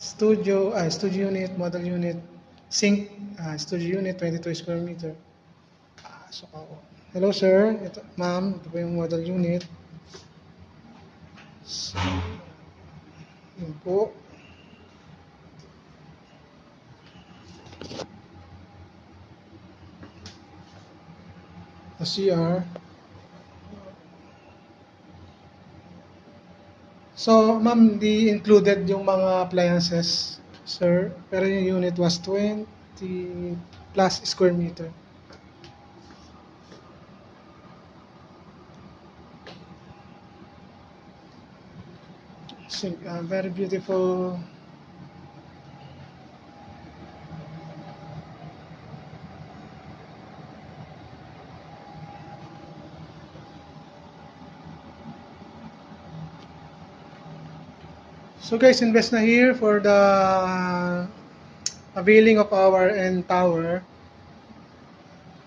studio unit, model unit, sink, studio unit, 22 square meter. So, hello sir, ito, ma'am, ito po yung model unit. So, yun po. The CR. So, ma'am, di included yung mga appliances, sir. Pero yung unit was 20 plus square meter. So, very beautiful. So guys, invest na here for the availing of our end tower.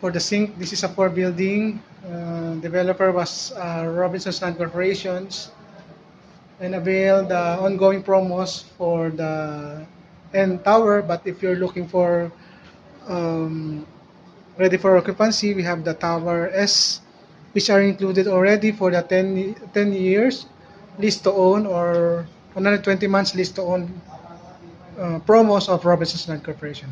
For the sink, this is a 4 building. Developer was Robinson's Land Corporations, and avail the ongoing promos for the end tower. But if you're looking for ready for occupancy, we have the Tower S, which are included already for the 10 years lease to own or 120 months lease to own promos of Robinson's Land Corporation.